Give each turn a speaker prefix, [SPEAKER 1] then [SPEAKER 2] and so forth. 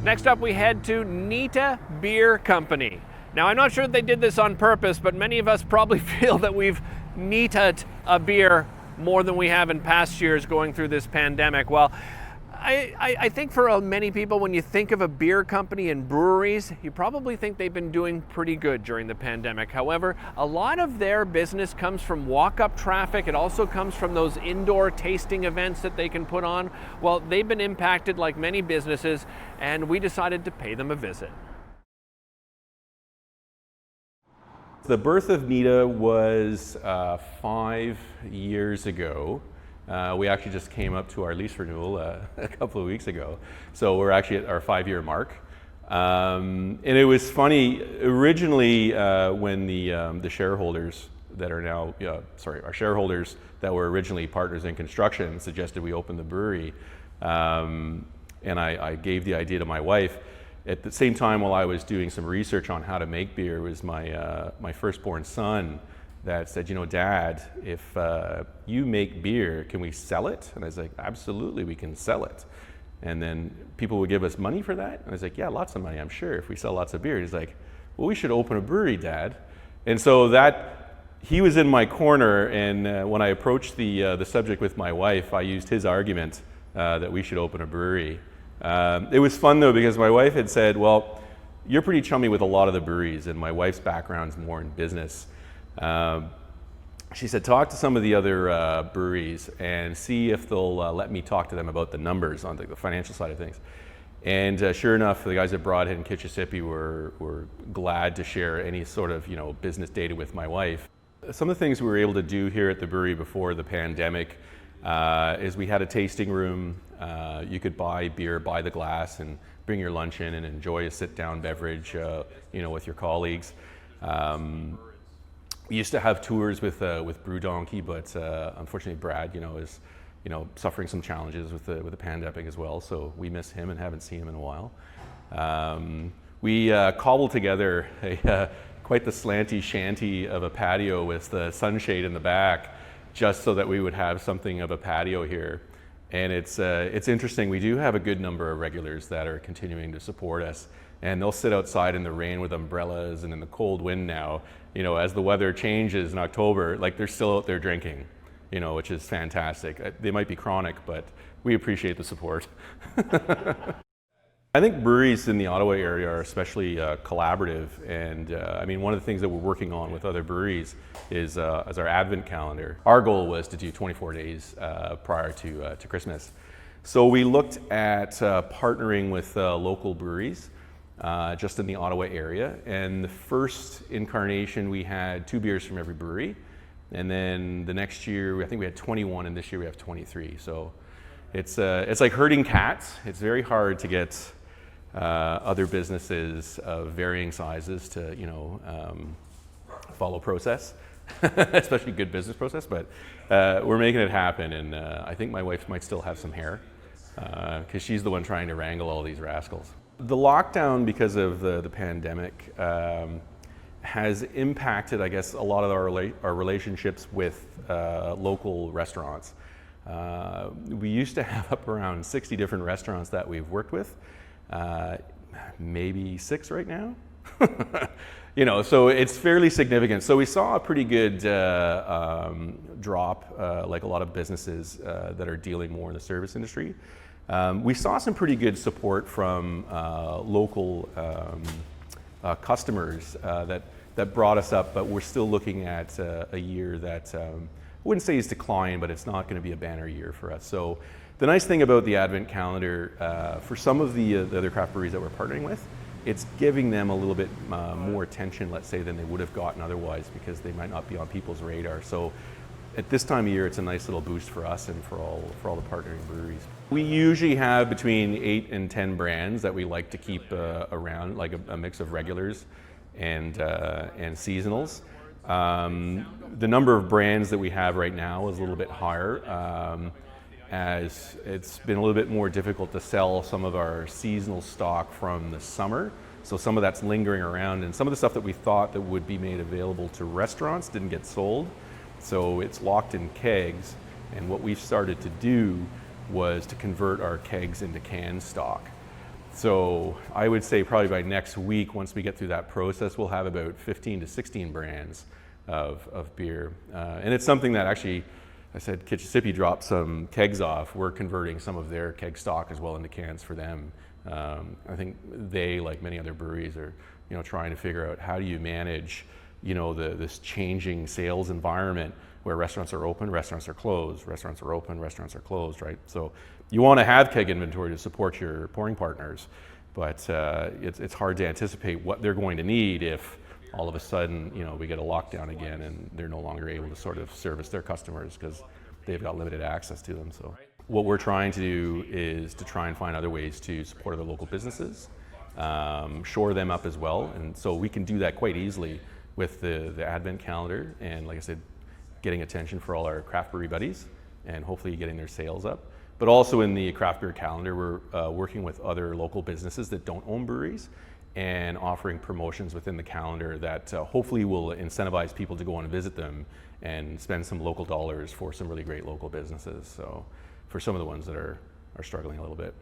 [SPEAKER 1] Next up, we head to Nita Beer Company. Now, I'm not sure they did this on purpose, but many of us probably feel that we've Nita'd a beer more than we have in past years going through this pandemic. Well, I think for many people, when you think of a beer company and breweries, you probably think they've been doing pretty good during the pandemic. However, a lot of their business comes from walk-up traffic. It also comes from those indoor tasting events that they can put on. Well, they've been impacted like many businesses, and we decided to pay them a visit.
[SPEAKER 2] The birth of Nita was 5 years ago. We actually just came up to our lease renewal a couple of weeks ago. So we're actually at our 5-year mark. And it was funny, originally when the shareholders that are now, our shareholders that were originally partners in construction suggested we open the brewery. And I gave the idea to my wife. At the same time, while I was doing some research on how to make beer, it was my firstborn son that said, you know, Dad, if you make beer, can we sell it? And I was like, absolutely, we can sell it. And then people would give us money for that? And I was like, yeah, lots of money, I'm sure, if we sell lots of beer. He's like, well, we should open a brewery, Dad. And so he was in my corner, and when I approached the subject with my wife, I used his argument that we should open a brewery. It was fun though, because my wife had said, well, you're pretty chummy with a lot of the breweries, and my wife's background's more in business. She said, talk to some of the other breweries and see if they'll let me talk to them about the numbers on the financial side of things. And sure enough, the guys at Broadhead and Kitchissippi were glad to share any sort of business data with my wife. Some of the things we were able to do here at the brewery before the pandemic is we had a tasting room. You could buy beer by the glass and bring your lunch in and enjoy a sit-down beverage, with your colleagues. We used to have tours with Brew Donkey, but unfortunately Brad, is suffering some challenges with the pandemic as well. So we miss him and haven't seen him in a while. We cobbled together quite the slanty shanty of a patio with the sunshade in the back, just so that we would have something of a patio here. And it's interesting, we do have a good number of regulars that are continuing to support us, and they'll sit outside in the rain with umbrellas and in the cold wind now, as the weather changes in October, like they're still out there drinking, which is fantastic. They might be chronic, but we appreciate the support. I think breweries in the Ottawa area are especially collaborative, and one of the things that we're working on with other breweries is our Advent calendar. Our goal was to do 24 days prior to Christmas. So we looked at partnering with local breweries just in the Ottawa area, and the first incarnation we had 2 beers from every brewery, and then the next year I think we had 21, and this year we have 23. So it's like herding cats. It's very hard to get other businesses of varying sizes to follow process, especially good business process, but we're making it happen, and I think my wife might still have some hair because she's the one trying to wrangle all these rascals. The lockdown, because of the pandemic, has impacted, I guess, a lot of our relationships with local restaurants. We used to have up around 60 different restaurants that we've worked with. Maybe 6 right now. So it's fairly significant. So we saw a pretty good drop, like a lot of businesses that are dealing more in the service industry. We saw some pretty good support from local customers that brought us up, but we're still looking at a year that I wouldn't say is decline, but it's not going to be a banner year for us. So the nice thing about the Advent calendar, for some of the other craft breweries that we're partnering with, it's giving them a little bit more attention, let's say, than they would have gotten otherwise, because they might not be on people's radar. So at this time of year, it's a nice little boost for us and for all the partnering breweries. We usually have between 8 and 10 brands that we like to keep around, like a mix of regulars and seasonals. The number of brands that we have right now is a little bit higher, as it's been a little bit more difficult to sell some of our seasonal stock from the summer. So some of that's lingering around, and some of the stuff that we thought that would be made available to restaurants didn't get sold. So it's locked in kegs, and what we've started to do was to convert our kegs into can stock. So I would say probably by next week, once we get through that process, we'll have about 15 to 16 brands of beer. And it's something that actually, I said Kitchissippi dropped some kegs off. We're converting some of their keg stock as well into cans for them. I think they, like many other breweries, are trying to figure out how do you manage this changing sales environment where restaurants are open, restaurants are closed, restaurants are open, restaurants are closed, right? So you want to have keg inventory to support your pouring partners, but it's hard to anticipate what they're going to need if all of a sudden we get a lockdown again and they're no longer able to sort of service their customers because they've got limited access to them. So what we're trying to do is to try and find other ways to support other local businesses, shore them up as well, and so we can do that quite easily with the Advent calendar, and like I said, getting attention for all our craft brewery buddies and hopefully getting their sales up. But also in the craft beer calendar, we're working with other local businesses that don't own breweries and offering promotions within the calendar that hopefully will incentivize people to go and visit them and spend some local dollars for some really great local businesses. So for some of the ones that are struggling a little bit.